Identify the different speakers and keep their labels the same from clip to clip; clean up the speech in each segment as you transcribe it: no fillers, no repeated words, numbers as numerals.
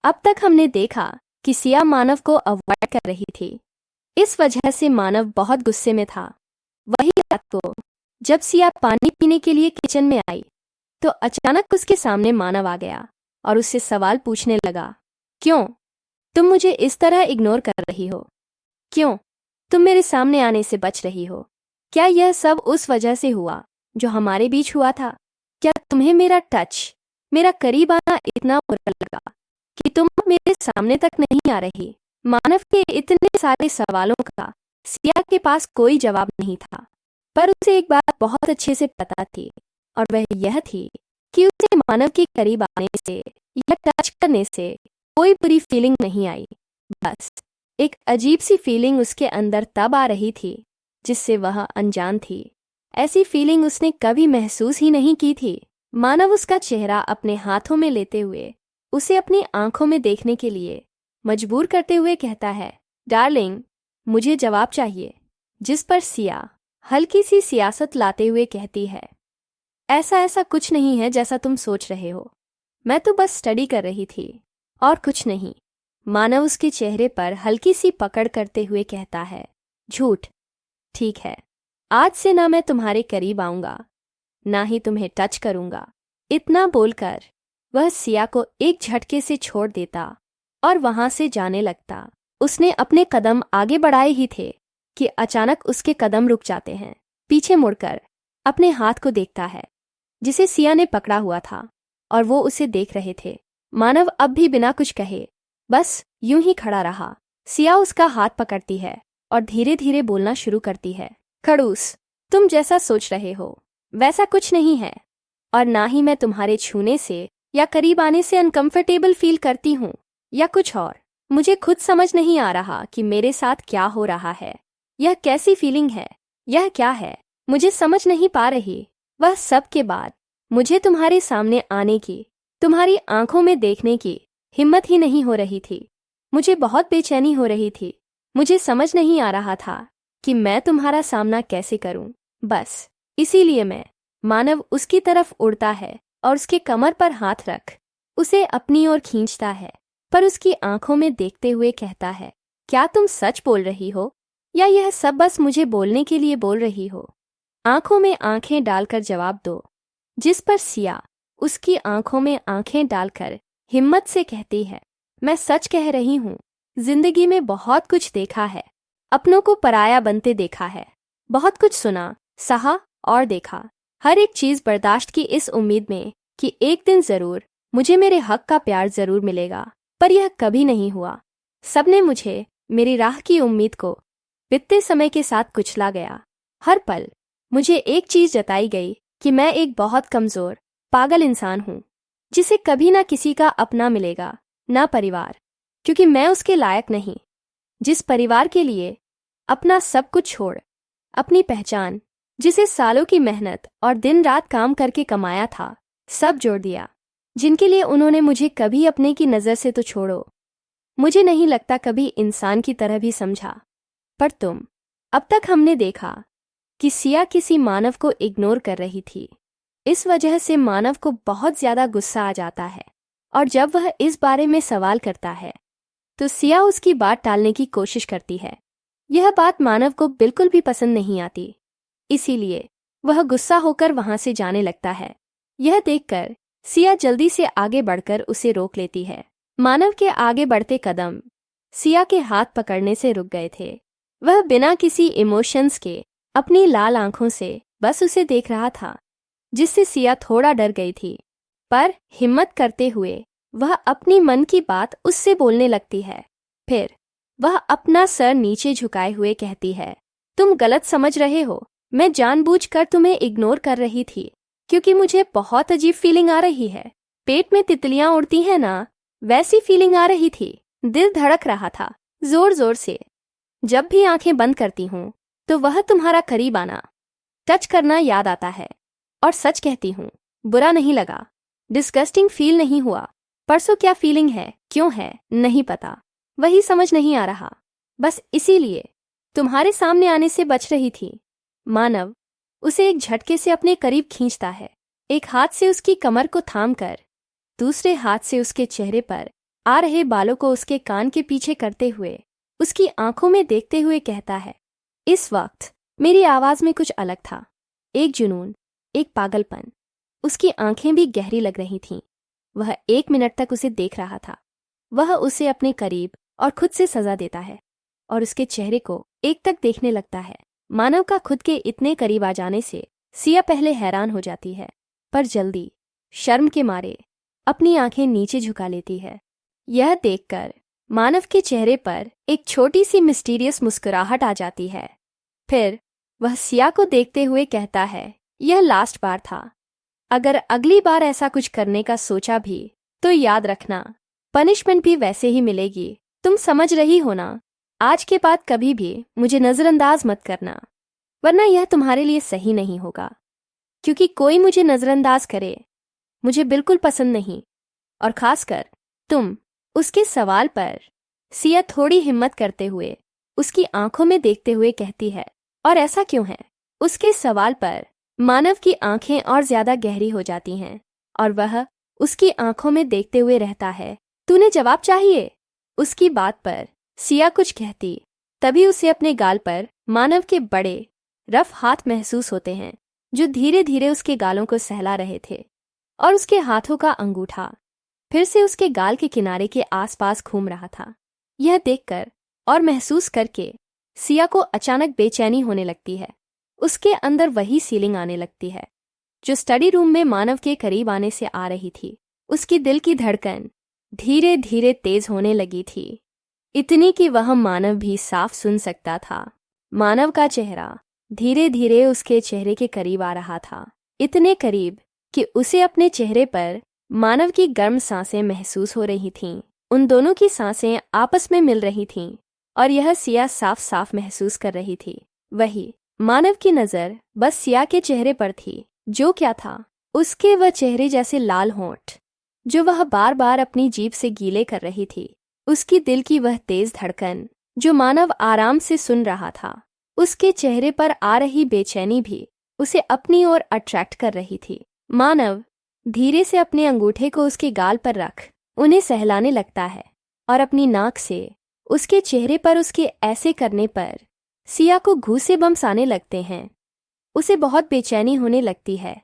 Speaker 1: अब तक हमने देखा कि सिया मानव को अवॉइड कर रही थी। इस वजह से मानव बहुत गुस्से में था। वही रात को जब सिया पानी पीने के लिए किचन में आई तो अचानक उसके सामने मानव आ गया और उससे सवाल पूछने लगा, क्यों तुम मुझे इस तरह इग्नोर कर रही हो? क्यों तुम मेरे सामने आने से बच रही हो? क्या यह सब उस वजह से हुआ जो हमारे बीच हुआ था? क्या तुम्हें मेरा टच, मेरा करीब आना इतना बुरा लगा कि तुम मेरे सामने तक नहीं आ रही? मानव के इतने सारे सवालों का सिया के पास कोई जवाब नहीं था, पर उसे एक बात बहुत अच्छे से पता थी, और वह यह थी कि उसे मानव के करीब आने से या टच करने से कोई बुरी फीलिंग नहीं आई। बस एक अजीब सी फीलिंग उसके अंदर तब आ रही थी जिससे वह अनजान थी। ऐसी फीलिंग उसने कभी महसूस ही नहीं की थी। मानव उसका चेहरा अपने हाथों में लेते हुए उसे अपनी आंखों में देखने के लिए मजबूर करते हुए कहता है, डार्लिंग, मुझे जवाब चाहिए। जिस पर सिया हल्की सी सियासत लाते हुए कहती है, ऐसा ऐसा कुछ नहीं है जैसा तुम सोच रहे हो। मैं तो बस स्टडी कर रही थी और कुछ नहीं। मानव उसके चेहरे पर हल्की सी पकड़ करते हुए कहता है, झूठ। ठीक है, आज से ना मैं तुम्हारे करीब आऊंगा, ना ही तुम्हें टच करूंगा। इतना बोलकर वह सिया को एक झटके से छोड़ देता और वहां से जाने लगता। उसने अपने कदम आगे बढ़ाए ही थे कि अचानक उसके कदम रुक जाते हैं। पीछे मुड़कर अपने हाथ को देखता है जिसे सिया ने पकड़ा हुआ था, और वो उसे देख रहे थे। मानव अब भी बिना कुछ कहे बस यूं ही खड़ा रहा। सिया उसका हाथ पकड़ती है और धीरे धीरे बोलना शुरू करती है, खड़ूस, तुम जैसा सोच रहे हो वैसा कुछ नहीं है, और ना ही मैं तुम्हारे छूने से या करीब आने से अनकंफर्टेबल फील करती हूँ या कुछ और। मुझे खुद समझ नहीं आ रहा कि मेरे साथ क्या हो रहा है। यह कैसी फीलिंग है? यह क्या है? मुझे समझ नहीं पा रही। वह सब के बाद मुझे तुम्हारे सामने आने की, तुम्हारी आंखों में देखने की हिम्मत ही नहीं हो रही थी। मुझे बहुत बेचैनी हो रही थी। मुझे समझ नहीं आ रहा था कि मैं तुम्हारा सामना कैसे करूं। बस इसीलिए मैं। मानव उसकी तरफ उड़ता है और उसके कमर पर हाथ रख उसे अपनी ओर खींचता है, पर उसकी आंखों में देखते हुए कहता है, क्या तुम सच बोल रही हो या यह सब बस मुझे बोलने के लिए बोल रही हो? आंखों में आंखें डालकर जवाब दो। जिस पर सिया उसकी आंखों में आंखें डालकर हिम्मत से कहती है, मैं सच कह रही हूं। जिंदगी में बहुत कुछ देखा है, अपनों को पराया बनते देखा है, बहुत कुछ सुना, सहा और देखा। हर एक चीज बर्दाश्त की इस उम्मीद में कि एक दिन जरूर मुझे मेरे हक का प्यार जरूर मिलेगा, पर यह कभी नहीं हुआ। सबने मुझे, मेरी राह की उम्मीद को बीतते समय के साथ कुचला गया। हर पल मुझे एक चीज जताई गई कि मैं एक बहुत कमजोर, पागल इंसान हूं, जिसे कभी ना किसी का अपना मिलेगा, ना परिवार, क्योंकि मैं उसके लायक नहीं। जिस परिवार के लिए अपना सब कुछ छोड़, अपनी पहचान, जिसे सालों की मेहनत और दिन रात काम करके कमाया था, सब जोड़ दिया, जिनके लिए उन्होंने मुझे कभी अपने की नज़र से तो छोड़ो, मुझे नहीं लगता कभी इंसान की तरह भी समझा। पर तुम। अब तक हमने देखा कि सिया किसी मानव को इग्नोर कर रही थी। इस वजह से मानव को बहुत ज्यादा गुस्सा आ जाता है, और जब वह इस बारे में सवाल करता है तो सिया उसकी बात टालने की कोशिश करती है। यह बात मानव को बिल्कुल भी पसंद नहीं आती, इसीलिए वह गुस्सा होकर वहां से जाने लगता है। यह देखकर सिया जल्दी से आगे बढ़कर उसे रोक लेती है। मानव के आगे बढ़ते कदम सिया के हाथ पकड़ने से रुक गए थे। वह बिना किसी इमोशंस के अपनी लाल आंखों से बस उसे देख रहा था, जिससे सिया थोड़ा डर गई थी, पर हिम्मत करते हुए वह अपनी मन की बात उससे बोलने लगती है। फिर वह अपना सर नीचे झुकाए हुए कहती है, तुम गलत समझ रहे हो। मैं जानबूझकर तुम्हें इग्नोर कर रही थी क्योंकि मुझे बहुत अजीब फीलिंग आ रही है। पेट में तितलियां उड़ती हैं ना, वैसी फीलिंग आ रही थी। दिल धड़क रहा था जोर जोर से। जब भी आंखें बंद करती हूँ तो वह तुम्हारा करीब आना, टच करना याद आता है। और सच कहती हूँ, बुरा नहीं लगा, डिस्गस्टिंग फील नहीं हुआ। परसों क्या फीलिंग है, क्यों है, नहीं पता, वही समझ नहीं आ रहा। बस इसीलिए तुम्हारे सामने आने से बच रही थी। मानव उसे एक झटके से अपने करीब खींचता है, एक हाथ से उसकी कमर को थाम कर दूसरे हाथ से उसके चेहरे पर आ रहे बालों को उसके कान के पीछे करते हुए उसकी आंखों में देखते हुए कहता है। इस वक्त मेरी आवाज में कुछ अलग था, एक जुनून, एक पागलपन। उसकी आंखें भी गहरी लग रही थीं। वह 1 मिनट तक उसे देख रहा था। वह उसे अपने करीब और खुद से सजा देता है और उसके चेहरे को एक तक देखने लगता है। मानव का खुद के इतने करीब आ जाने से सिया पहले हैरान हो जाती है, पर जल्दी शर्म के मारे अपनी आंखें नीचे झुका लेती है। यह देखकर मानव के चेहरे पर एक छोटी सी मिस्टीरियस मुस्कुराहट आ जाती है। फिर वह सिया को देखते हुए कहता है, यह लास्ट बार था। अगर अगली बार ऐसा कुछ करने का सोचा भी तो याद रखना, पनिशमेंट भी वैसे ही मिलेगी। तुम समझ रही हो ना? आज के बाद कभी भी मुझे नजरअंदाज मत करना, वरना यह तुम्हारे लिए सही नहीं होगा। क्योंकि कोई मुझे नजरअंदाज करे मुझे बिल्कुल पसंद नहीं, और खासकर तुम। उसके सवाल पर सिया थोड़ी हिम्मत करते हुए उसकी आंखों में देखते हुए कहती है, और ऐसा क्यों है? उसके सवाल पर मानव की आंखें और ज्यादा गहरी हो जाती हैं और वह उसकी आंखों में देखते हुए रहता है। तूने जवाब चाहिए? उसकी बात पर सिया कुछ कहती, तभी उसे अपने गाल पर मानव के बड़े रफ हाथ महसूस होते हैं जो धीरे धीरे उसके गालों को सहला रहे थे, और उसके हाथों का अंगूठा फिर से उसके गाल के किनारे के आसपास घूम रहा था। यह देखकर और महसूस करके सिया को अचानक बेचैनी होने लगती है। उसके अंदर वही फीलिंग आने लगती है जो स्टडी रूम में मानव के करीब आने से आ रही थी। उसकी दिल की धड़कन धीरे धीरे तेज होने लगी थी, इतनी कि वह मानव भी साफ सुन सकता था। मानव का चेहरा धीरे धीरे उसके चेहरे के करीब आ रहा था, इतने करीब कि उसे अपने चेहरे पर मानव की गर्म सांसें महसूस हो रही थीं। उन दोनों की सांसें आपस में मिल रही थीं और यह सिया साफ साफ महसूस कर रही थी। वही मानव की नजर बस सिया के चेहरे पर थी। जो क्या था? उसके वह चेहरे जैसे लाल होंठ जो वह बार बार अपनी जीभ से गीले कर रही थी। उसकी दिल की वह तेज धड़कन जो मानव आराम से सुन रहा था। उसके चेहरे पर आ रही बेचैनी भी उसे अपनी ओर अट्रैक्ट कर रही थी। मानव धीरे से अपने अंगूठे को उसके गाल पर रख उन्हें सहलाने लगता है और अपनी नाक से उसके चेहरे पर उसके ऐसे करने पर सिया को घूंसे बम्स आने लगते हैं। उसे बहुत बेचैनी होने लगती है।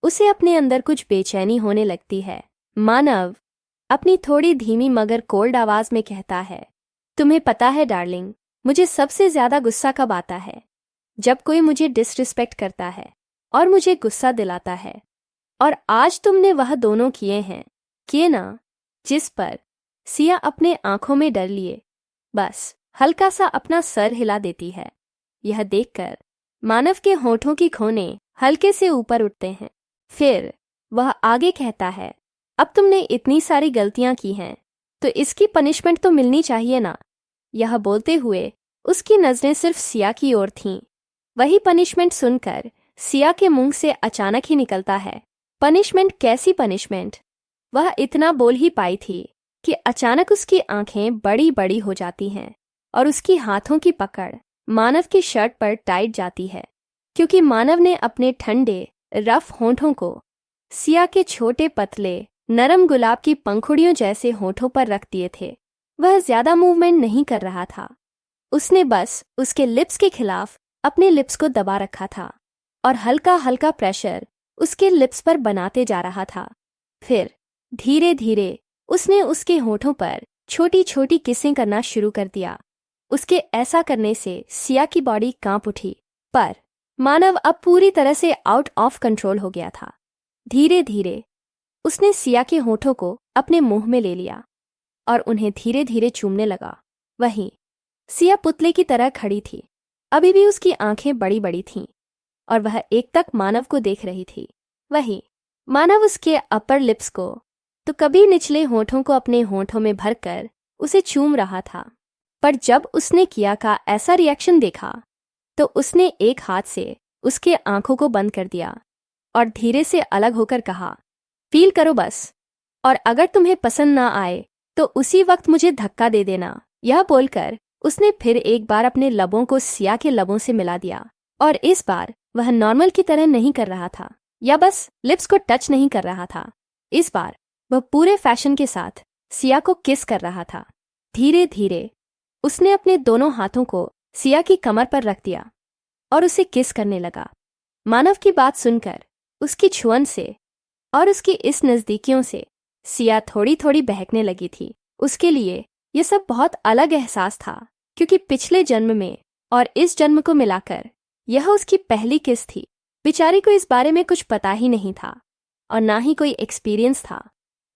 Speaker 1: उसे अपने अंदर कुछ बेचैनी होने लगती है। मानव अपनी थोड़ी धीमी मगर कोल्ड आवाज में कहता है, तुम्हें पता है डार्लिंग, मुझे सबसे ज्यादा गुस्सा कब आता है? जब कोई मुझे डिसरिस्पेक्ट करता है और मुझे गुस्सा दिलाता है। और आज तुमने वह दोनों किए ना, जिस पर सिया अपने आंखों में डर लिए बस हल्का सा अपना सर हिला देती है। यह देखकर मानव के होठों की खोने हल्के से ऊपर उठते हैं। फिर वह आगे कहता है, अब तुमने इतनी सारी गलतियां की हैं तो इसकी पनिशमेंट तो मिलनी चाहिए ना। यह बोलते हुए उसकी नजरें सिर्फ सिया की ओर थीं। वही पनिशमेंट सुनकर सिया के मुंह से अचानक ही निकलता है, पनिशमेंट? कैसी पनिशमेंट? वह इतना बोल ही पाई थी कि अचानक उसकी आंखें बड़ी बड़ी हो जाती हैं और उसकी हाथों की पकड़ मानव की शर्ट पर टाइट जाती है, क्योंकि मानव ने अपने ठंडे रफ होंठों को सिया के छोटे पतले नरम गुलाब की पंखुड़ियों जैसे होठों पर रख दिए थे। वह ज्यादा मूवमेंट नहीं कर रहा था। उसने बस उसके लिप्स के खिलाफ अपने लिप्स को दबा रखा था और हल्का हल्का प्रेशर उसके लिप्स पर बनाते जा रहा था। फिर धीरे धीरे उसने उसके होठों पर छोटी छोटी किसें करना शुरू कर दिया। उसके ऐसा करने से सिया की बॉडी कांप उठी, पर मानव अब पूरी तरह से आउट ऑफ कंट्रोल हो गया था। धीरे धीरे उसने सिया के होठों को अपने मुंह में ले लिया और उन्हें धीरे धीरे चूमने लगा। वहीं सिया पुतले की तरह खड़ी थी। अभी भी उसकी आंखें बड़ी बड़ी थीं और वह एक तक मानव को देख रही थी। वहीं मानव उसके अपर लिप्स को तो कभी निचले होठों को अपने होठों में भरकर उसे चूम रहा था। पर जब उसने किया का ऐसा रिएक्शन देखा तो उसने एक हाथ से उसके आंखों को बंद कर दिया और धीरे से अलग होकर कहा, फील करो बस, और अगर तुम्हें पसंद ना आए तो उसी वक्त मुझे धक्का दे देना। यह बोलकर उसने फिर एक बार अपने लबों को सिया के लबों से मिला दिया और इस बार वह नॉर्मल की तरह नहीं कर रहा था या बस लिप्स को टच नहीं कर रहा था। इस बार वह पूरे फैशन के साथ सिया को किस कर रहा था। धीरे धीरे उसने अपने दोनों हाथों को सिया की कमर पर रख दिया और उसे किस करने लगा। मानव की बात सुनकर, उसकी छुअन से और उसकी इस नज़दीकियों से सिया थोड़ी थोड़ी बहकने लगी थी। उसके लिए यह सब बहुत अलग एहसास था, क्योंकि पिछले जन्म में और इस जन्म को मिलाकर यह उसकी पहली किस थी। बेचारी को इस बारे में कुछ पता ही नहीं था और ना ही कोई एक्सपीरियंस था,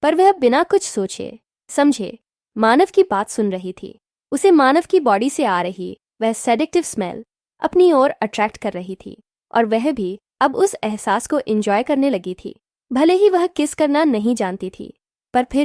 Speaker 1: पर वह बिना कुछ सोचे समझे मानव की बात सुन रही थी। उसे मानव की बॉडी से आ रही वह सेडेक्टिव स्मेल अपनी ओर अट्रैक्ट कर रही थी और वह भी अब उस एहसास को एंजॉय करने लगी थी। भले ही वह किस करना नहीं जानती थी, पर फिर